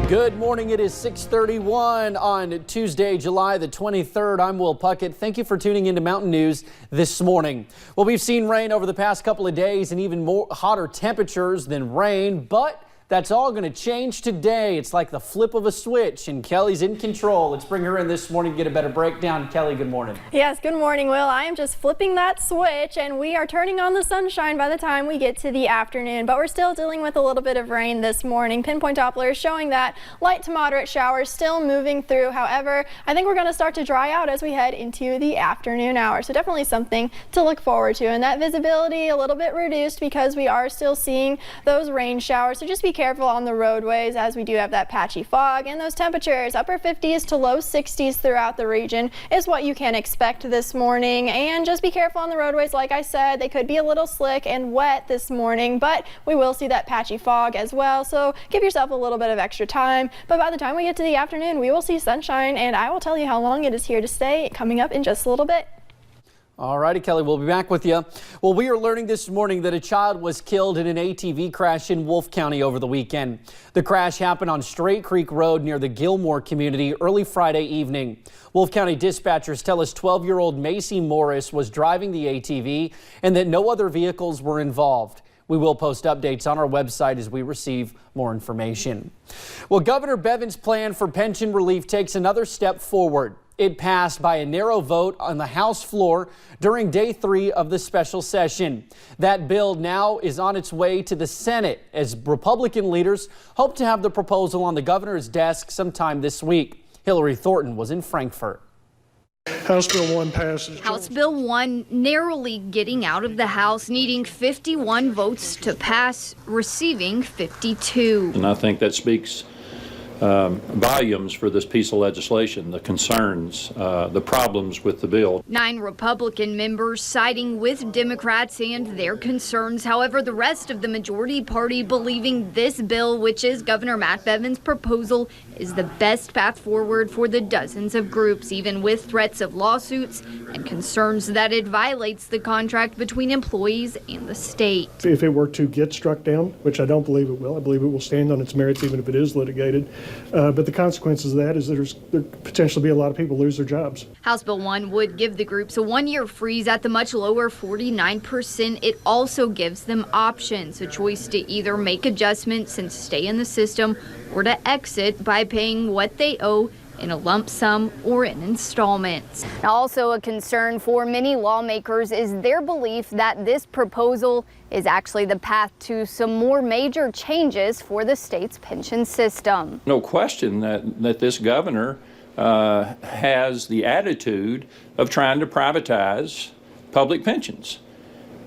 Good morning. It is 6:31 on Tuesday, July the 23rd. I'm Will Puckett. Thank you for tuning into Mountain News this morning. Well, we've seen rain over the past couple of days and even more hotter temperatures than rain, but that's all going to change today. It's like the flip of a switch, and Kelly's in control. Let's bring her in this morning to get a better breakdown. Kelly, good morning. Yes, good morning, Will. I am just flipping that switch, and we are turning on the sunshine by the time we get to the afternoon, but we're still dealing with a little bit of rain this morning. Pinpoint Doppler is showing that light to moderate showers still moving through. However, I think we're going to start to dry out as we head into the afternoon hour, so definitely something to look forward to. And that visibility a little bit reduced because we are still seeing those rain showers, so just be careful on the roadways as we do have that patchy fog, and those temperatures upper 50s to low 60s throughout the region is what you can expect this morning. And just be careful on the roadways. Like I said, they could be a little slick and wet this morning, but we will see that patchy fog as well, so give yourself a little bit of extra time. But by the time we get to the afternoon, we will see sunshine, and I will tell you how long it is here to stay coming up in just a little bit. All righty, Kelly, we'll be back with you. Well, we are learning this morning that a child was killed in an ATV crash in Wolfe County over the weekend. The crash happened on Straight Creek Road near the Gilmore community early Friday evening. Wolfe County dispatchers tell us 12-year-old Macy Morris was driving the ATV and that no other vehicles were involved. We will post updates on our website as we receive more information. Well, Governor Bevin's plan for pension relief takes another step forward. It passed by a narrow vote on the House floor during day 3 of the special session. That bill now is on its way to the Senate as Republican leaders hope to have the proposal on the governor's desk sometime this week. Hillary Thornton was in Frankfort. House Bill 1 passes. House Bill 1 narrowly getting out of the House, needing 51 votes to pass, receiving 52. And I think that speaks volumes for this piece of legislation, the concerns, the problems with the bill. 9 Republican members siding with Democrats and their concerns. However, the rest of the majority party believing this bill, which is Governor Matt Bevin's proposal, is the best path forward for the dozens of groups, even with threats of lawsuits and concerns that it violates the contract between employees and the state. If it were to get struck down, which I don't believe it will, I believe it will stand on its merits even if it is litigated. But the consequences of that is there potentially be a lot of people lose their jobs. House Bill 1 would give the groups a 1-year freeze at the much lower 49%. It also gives them options, a choice to either make adjustments and stay in the system or to exit by paying what they owe in a lump sum or in installments. Now, also a concern for many lawmakers is their belief that this proposal is actually the path to some more major changes for the state's pension system. No question that this governor has the attitude of trying to privatize public pensions.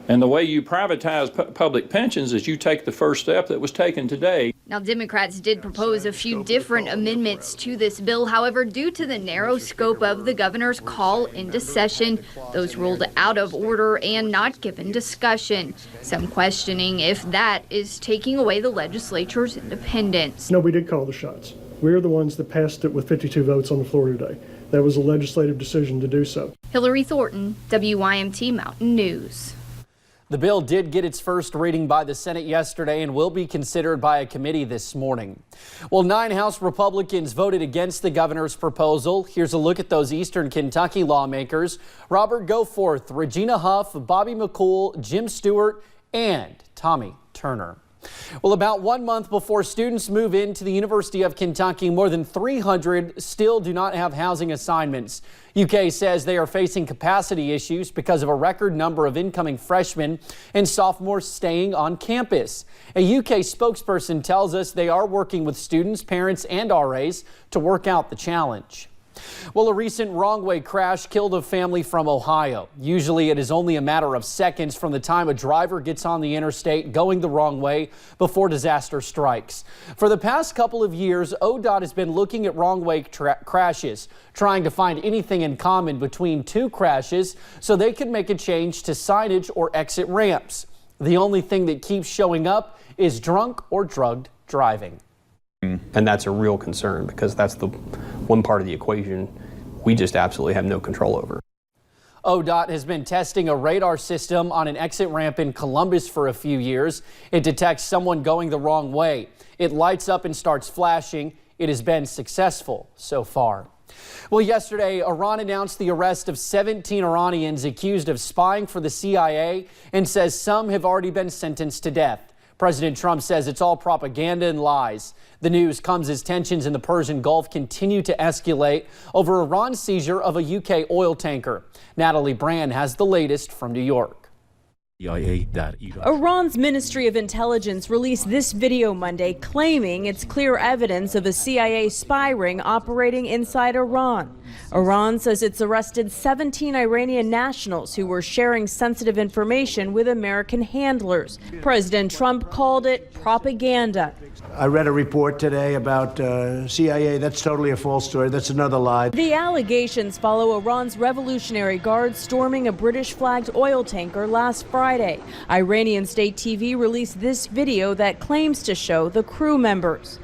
And the way you privatize public pensions is you take the first step that was taken today. Now, Democrats did propose a few different amendments to this bill. However, due to the narrow scope of the governor's call into session, those ruled out of order and not given discussion. Some questioning if that is taking away the legislature's independence. No, we did call the shots. We're the ones that passed it with 52 votes on the floor today. That was a legislative decision to do so. Hillary Thornton, WYMT Mountain News. The bill did get its first reading by the Senate yesterday and will be considered by a committee this morning. Well, 9 House Republicans voted against the governor's proposal. Here's a look at those Eastern Kentucky lawmakers: Robert Goforth, Regina Huff, Bobby McCool, Jim Stewart, and Tommy Turner. Well, about 1 month before students move into the University of Kentucky, more than 300 still do not have housing assignments. UK says they are facing capacity issues because of a record number of incoming freshmen and sophomores staying on campus. A UK spokesperson tells us they are working with students, parents, and RAs to work out the challenge. Well, a recent wrong-way crash killed a family from Ohio. Usually it is only a matter of seconds from the time a driver gets on the interstate going the wrong way before disaster strikes. For the past couple of years, ODOT has been looking at wrong-way crashes, trying to find anything in common between 2 crashes so they could make a change to signage or exit ramps. The only thing that keeps showing up is drunk or drugged driving. And that's a real concern because that's the one part of the equation we just absolutely have no control over. ODOT has been testing a radar system on an exit ramp in Columbus for a few years. It detects someone going the wrong way. It lights up and starts flashing. it has been successful so far. Well, yesterday, Iran announced the arrest of 17 Iranians accused of spying for the CIA and says some have already been sentenced to death. President Trump says it's all propaganda and lies. The news comes as tensions in the Persian Gulf continue to escalate over Iran's seizure of a UK oil tanker. Natalie Brand has the latest from New York. Iran's Ministry of Intelligence released this video Monday claiming it's clear evidence of a CIA spy ring operating inside Iran. Iran says it's arrested 17 Iranian nationals who were sharing sensitive information with American handlers. President Trump called it propaganda. I read a report today about CIA. That's totally a false story. That's another lie. The allegations follow Iran's Revolutionary Guard storming a British-flagged oil tanker last Friday. Iranian state TV released this video that claims to show the crew members.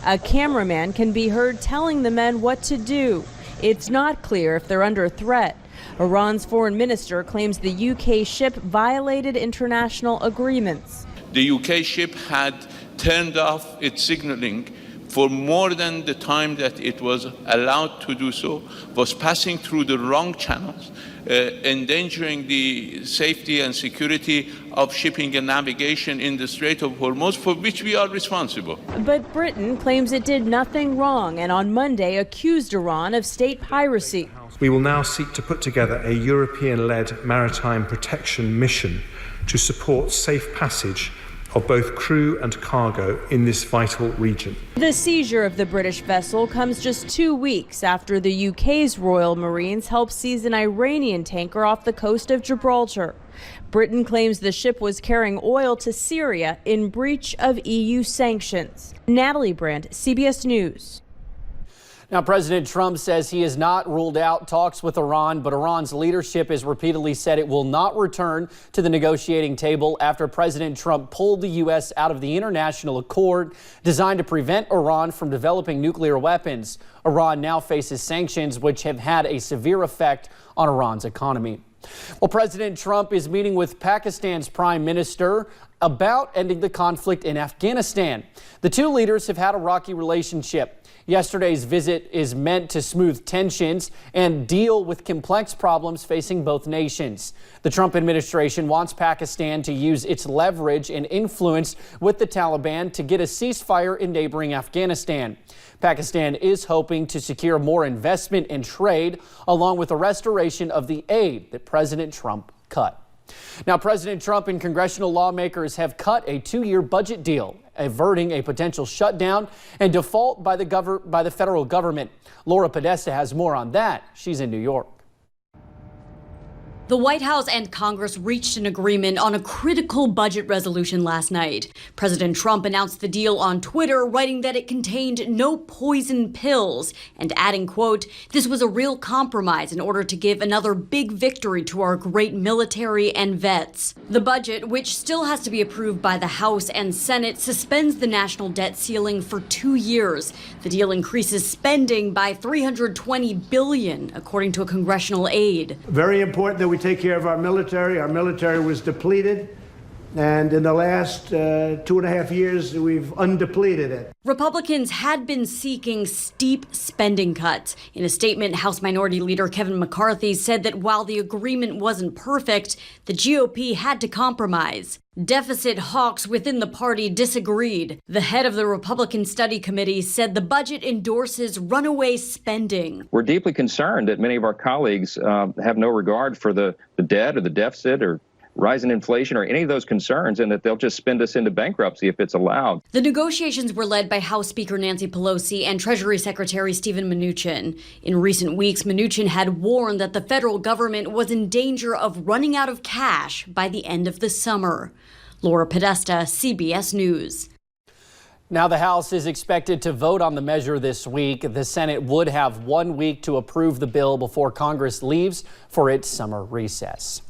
A cameraman can be heard telling the men what to do. It's not clear if they're under threat. Iran's foreign minister claims the UK ship violated international agreements. The UK ship had turned off its signaling for more than the time that it was allowed to do so, was passing through the wrong channels, endangering the safety and security of shipping and navigation in the Strait of Hormuz, for which we are responsible. But Britain claims it did nothing wrong and on Monday accused Iran of state piracy. We will now seek to put together a European-led maritime protection mission to support safe passage of both crew and cargo in this vital region. The seizure of the British vessel comes just 2 weeks after the UK's Royal Marines helped seize an Iranian tanker off the coast of Gibraltar. Britain claims the ship was carrying oil to Syria in breach of EU sanctions. Natalie Brand, CBS News. Now, President Trump says he has not ruled out talks with Iran, but Iran's leadership has repeatedly said it will not return to the negotiating table after President Trump pulled the U.S. out of the international accord designed to prevent Iran from developing nuclear weapons. Iran now faces sanctions which have had a severe effect on Iran's economy. Well, President Trump is meeting with Pakistan's Prime Minister about ending the conflict in Afghanistan. The two leaders have had a rocky relationship. Yesterday's visit is meant to smooth tensions and deal with complex problems facing both nations. The Trump administration wants Pakistan to use its leverage and influence with the Taliban to get a ceasefire in neighboring Afghanistan. Pakistan is hoping to secure more investment and trade, along with the restoration of the aid that President Trump cut. Now, President Trump and congressional lawmakers have cut a 2-year budget deal, averting a potential shutdown and default by the federal government. Laura Podesta has more on that. She's in New York. The White House and Congress reached an agreement on a critical budget resolution last night. President Trump announced the deal on Twitter, writing that it contained no poison pills and adding, quote, "This was a real compromise in order to give another big victory to our great military and vets." The budget, which still has to be approved by the House and Senate, suspends the national debt ceiling for 2 years. The deal increases spending by $320 billion, according to a congressional aide. Very important that we take care of our military. Our military was depleted, and in the last 2.5 years, we've undepleted it. Republicans had been seeking steep spending cuts. In a statement, House Minority Leader Kevin McCarthy said that while the agreement wasn't perfect, the GOP had to compromise. Deficit hawks within the party disagreed. The head of the Republican Study Committee said the budget endorses runaway spending. We're deeply concerned that many of our colleagues have no regard for the debt or the deficit or rise in inflation or any of those concerns, and that they'll just spend us into bankruptcy if it's allowed. The negotiations were led by House Speaker Nancy Pelosi and Treasury Secretary Steven Mnuchin. In recent weeks, Mnuchin had warned that the federal government was in danger of running out of cash by the end of the summer. Laura Podesta, CBS News. Now, the House is expected to vote on the measure this week. The Senate would have 1 week to approve the bill before Congress leaves for its summer recess.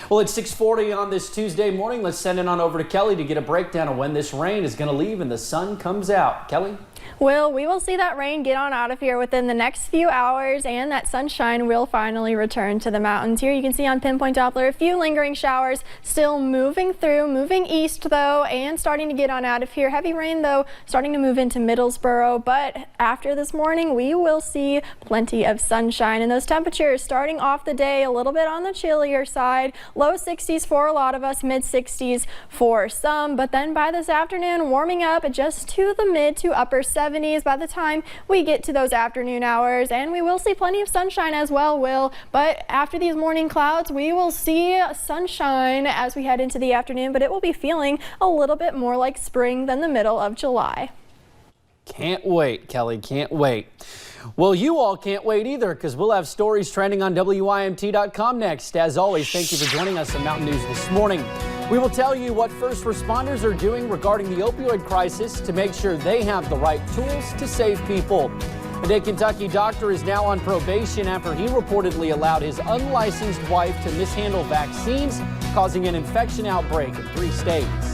Well, it's 6:40 on this Tuesday morning. Let's send it on over to Kelly to get a breakdown of when this rain is going to leave and the sun comes out. Kelly? Well, we will see that rain get on out of here within the next few hours, and that sunshine will finally return to the mountains. Here you can see on Pinpoint Doppler a few lingering showers still moving through, moving east though, and starting to get on out of here. Heavy rain though starting to move into Middlesboro, but after this morning we will see plenty of sunshine, and those temperatures starting off the day a little bit on the chillier side. Low 60s for a lot of us, mid 60s for some, but then by this afternoon warming up just to the mid to upper 70s by the time we get to those afternoon hours, and we will see plenty of sunshine as well, but after these morning clouds we will see sunshine as we head into the afternoon, but it will be feeling a little bit more like spring than the middle of July. Can't wait, Kelly, can't wait. Well, you all can't wait either, because we'll have stories trending on WYMT.com next. As always, thank you for joining us on Mountain News this morning. We will tell you what first responders are doing regarding the opioid crisis to make sure they have the right tools to save people. A Kentucky doctor is now on probation after he reportedly allowed his unlicensed wife to mishandle vaccines, causing an infection outbreak in 3 states.